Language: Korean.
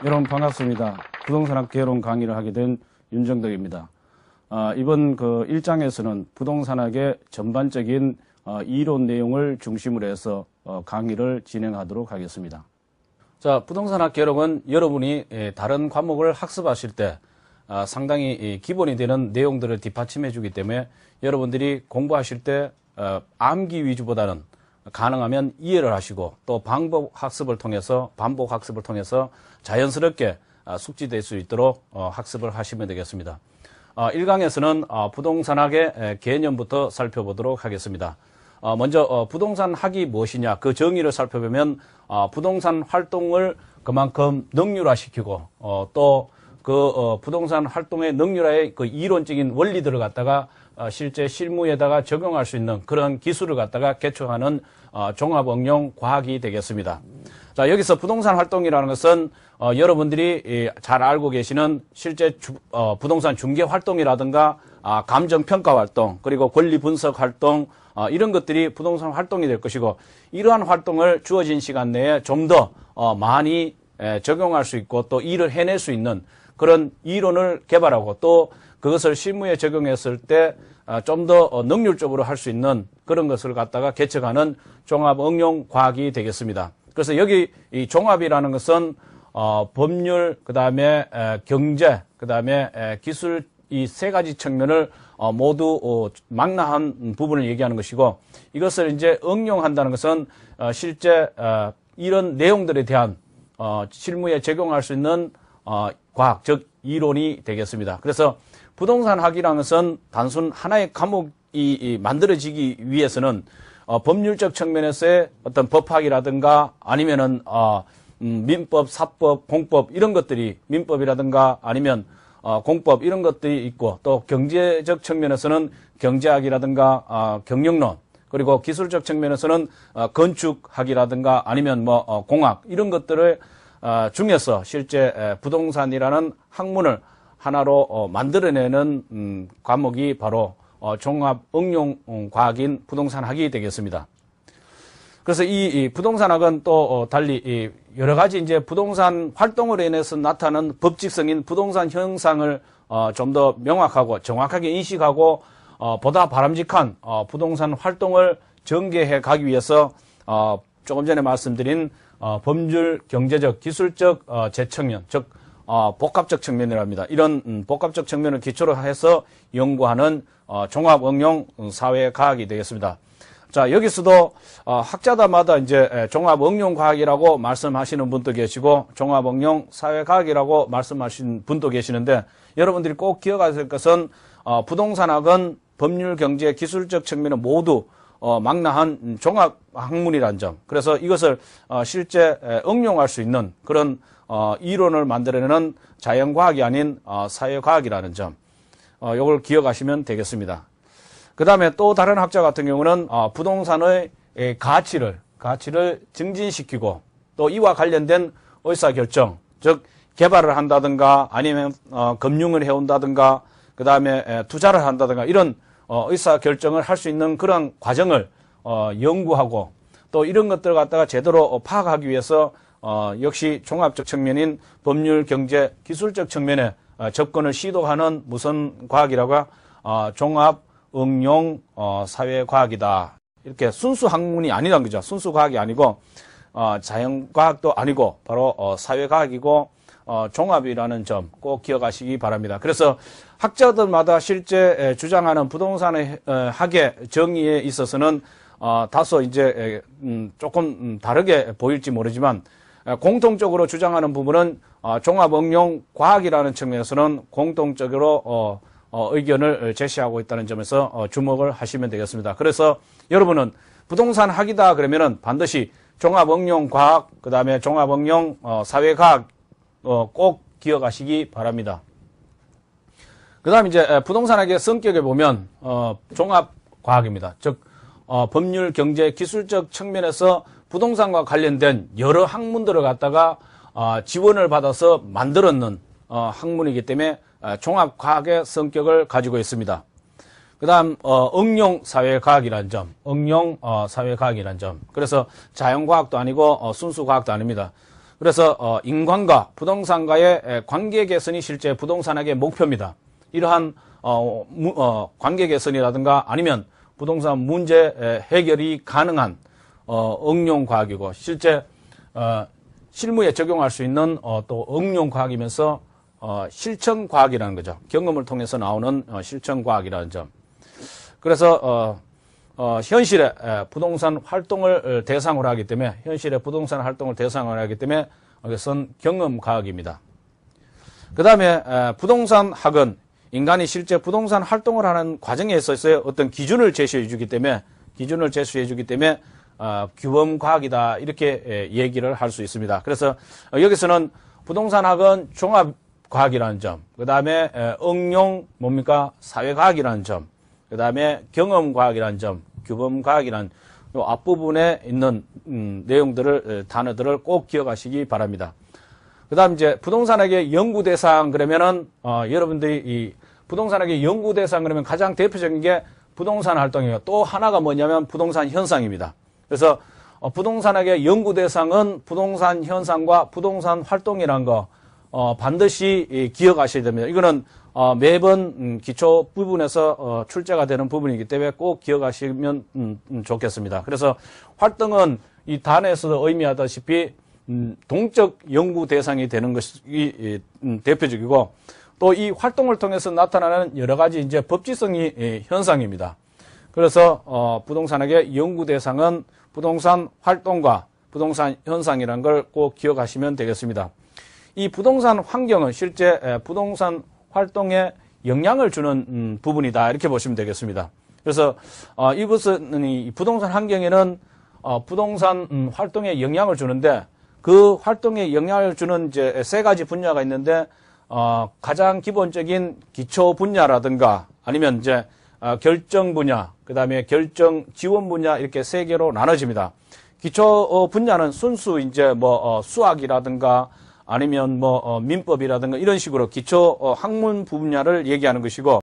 여러분 반갑습니다. 부동산학 개론 강의를 하게 된 윤정덕입니다. 이번 그 1장에서는 부동산학의 전반적인 이론 내용을 중심으로 해서 강의를 진행하도록 하겠습니다. 자, 부동산학 개론은 여러분이 다른 과목을 학습하실 때 상당히 기본이 되는 내용들을 뒷받침해 주기 때문에 여러분들이 공부하실 때 암기 위주보다는 가능하면 이해를 하시고 또 반복 학습을 통해서 자연스럽게 숙지될 수 있도록 학습을 하시면 되겠습니다. 1강에서는 부동산학의 개념부터 살펴보도록 하겠습니다. 먼저 부동산학이 무엇이냐 그 정의를 살펴보면 부동산 활동을 그만큼 능률화시키고 또 그 부동산 활동의 능률화의 그 이론적인 원리들을 갖다가 실제 실무에다가 적용할 수 있는 그런 기술을 갖다가 개척하는 종합응용 과학이 되겠습니다. 자, 여기서 부동산 활동이라는 것은 여러분들이 잘 알고 계시는 실제 부동산 중개 활동이라든가 감정 평가 활동 그리고 권리 분석 활동 이런 것들이 부동산 활동이 될 것이고 이러한 활동을 주어진 시간 내에 좀 더 많이 적용할 수 있고 또 일을 해낼 수 있는 그런 이론을 개발하고 또 그것을 실무에 적용했을 때 좀 더 능률적으로 할 수 있는 그런 것을 갖다가 개척하는 종합 응용 과학이 되겠습니다. 그래서 여기 이 종합이라는 것은 법률, 그다음에 경제, 그다음에 기술 이 세 가지 측면을 모두 망라한 부분을 얘기하는 것이고 이것을 이제 응용한다는 것은 실제 이런 내용들에 대한 실무에 적용할 수 있는 과학, 즉 이론이 되겠습니다. 그래서 부동산학이라는 것은 단순 하나의 과목이 만들어지기 위해서는 법률적 측면에서의 어떤 법학이라든가 아니면은 민법, 사법, 공법 이런 것들이 민법이라든가 아니면 공법 이런 것들이 있고 또 경제적 측면에서는 경제학이라든가 경영론 그리고 기술적 측면에서는 건축학이라든가 아니면 뭐 공학 이런 것들을 중에서 실제 부동산이라는 학문을 하나로 만들어내는 과목이 바로 종합 응용 과학인 부동산학이 되겠습니다. 그래서 이 부동산학은 또 달리 여러 가지 이제 부동산 활동으로 인해서 나타나는 법칙성인 부동산 현상을 좀 더 명확하고 정확하게 인식하고 보다 바람직한 부동산 활동을 전개해 가기 위해서 조금 전에 말씀드린 법률, 경제적, 기술적 재측면, 즉 복합적 측면이랍니다. 이런 복합적 측면을 기초로 해서 연구하는 종합응용 사회과학이 되겠습니다. 자, 여기서도 학자들마다 이제 종합응용과학이라고 말씀하시는 분도 계시고 종합응용 사회과학이라고 말씀하시는 분도 계시는데 여러분들이 꼭 기억하셔야 될 것은 부동산학은 법률, 경제, 기술적 측면을 모두 망라한 종합학문이라는 점. 그래서 이것을 실제 응용할 수 있는 그런 이론을 만들어내는 자연과학이 아닌 사회과학이라는 점. 이걸 기억하시면 되겠습니다. 그 다음에 또 다른 학자 같은 경우는 부동산의 가치를 증진시키고 또 이와 관련된 의사결정, 즉 개발을 한다든가 아니면 금융을 해온다든가 그 다음에 투자를 한다든가 이런 의사결정을 할 수 있는 그런 과정을 연구하고 또 이런 것들을 갖다가 제대로 파악하기 위해서 역시 종합적 측면인 법률, 경제, 기술적 측면에 접근을 시도하는 무슨 과학이라고 종합 응용 사회과학이다. 이렇게 순수 학문이 아니란 거죠. 순수 과학이 아니고 자연과학도 아니고 바로 사회과학이고 종합이라는 점 꼭 기억하시기 바랍니다. 그래서 학자들마다 실제 주장하는 부동산의 학의 정의에 있어서는 다소 이제 조금 다르게 보일지 모르지만 공통적으로 주장하는 부분은 종합응용 과학이라는 측면에서는 공통적으로 의견을 제시하고 있다는 점에서 주목을 하시면 되겠습니다. 그래서 여러분은 부동산 학이다 그러면은 반드시 종합응용 과학, 그 다음에 종합응용 사회과학 꼭 기억하시기 바랍니다. 그 다음 이제 부동산학의 성격에 보면 종합과학입니다. 즉 법률, 경제, 기술적 측면에서 부동산과 관련된 여러 학문들을 갖다가 지원을 받아서 만들었는 학문이기 때문에 종합과학의 성격을 가지고 있습니다. 그 다음 응용사회과학이라는 점, 응용사회과학이라는 점. 그래서 자연과학도 아니고 순수과학도 아닙니다. 그래서 인간과 부동산과의 관계 개선이 실제 부동산학의 목표입니다. 이러한 관계 개선이라든가 아니면 부동산 문제 해결이 가능한 응용 과학이고 실제 실무에 적용할 수 있는 또 응용 과학이면서 실천 과학이라는 거죠. 경험을 통해서 나오는 실천 과학이라는 점. 그래서 현실의 부동산 활동을 대상으로 하기 때문에 현실의 부동산 활동을 대상으로 하기 때문에 이것은 경험 과학입니다. 그 다음에 부동산학은 인간이 실제 부동산 활동을 하는 과정에 있어서의 어떤 기준을 제시해 주기 때문에 규범 과학이다 이렇게 얘기를 할 수 있습니다. 그래서 여기서는 부동산학은 종합 과학이라는 점, 그 다음에 응용 사회 과학이라는 점, 그 다음에 경험 과학이라는 점, 규범 과학이라는 요 앞부분에 있는 단어들을 꼭 기억하시기 바랍니다. 그 다음 이제 부동산학의 연구 대상 그러면은 여러분들이 이 부동산학의 연구 대상 그러면 가장 대표적인 게 부동산 활동이에요. 또 하나가 뭐냐면 부동산 현상입니다. 그래서 부동산학의 연구 대상은 부동산 현상과 부동산 활동이라는 거 반드시 기억하셔야 됩니다. 이거는 매번 기초 부분에서 출제가 되는 부분이기 때문에 꼭 기억하시면 좋겠습니다. 그래서 활동은 이 단에서도 의미하다시피 동적 연구 대상이 되는 것이 대표적이고 또 이 활동을 통해서 나타나는 여러 가지 이제 법지성이 현상입니다. 그래서 부동산학의 연구 대상은 부동산 활동과 부동산 현상이라는 걸 꼭 기억하시면 되겠습니다. 이 부동산 환경은 실제 부동산 활동에 영향을 주는 부분이다 이렇게 보시면 되겠습니다. 그래서 이것은 이 부동산 환경에는 부동산 활동에 영향을 주는데 그 활동에 영향을 주는 이제 세 가지 분야가 있는데 가장 기본적인 기초 분야라든가 아니면 이제 결정 분야, 그 다음에 결정 지원 분야 이렇게 세 개로 나눠집니다. 기초 분야는 순수 이제 수학이라든가 아니면 민법이라든가 이런 식으로 기초 학문 분야를 얘기하는 것이고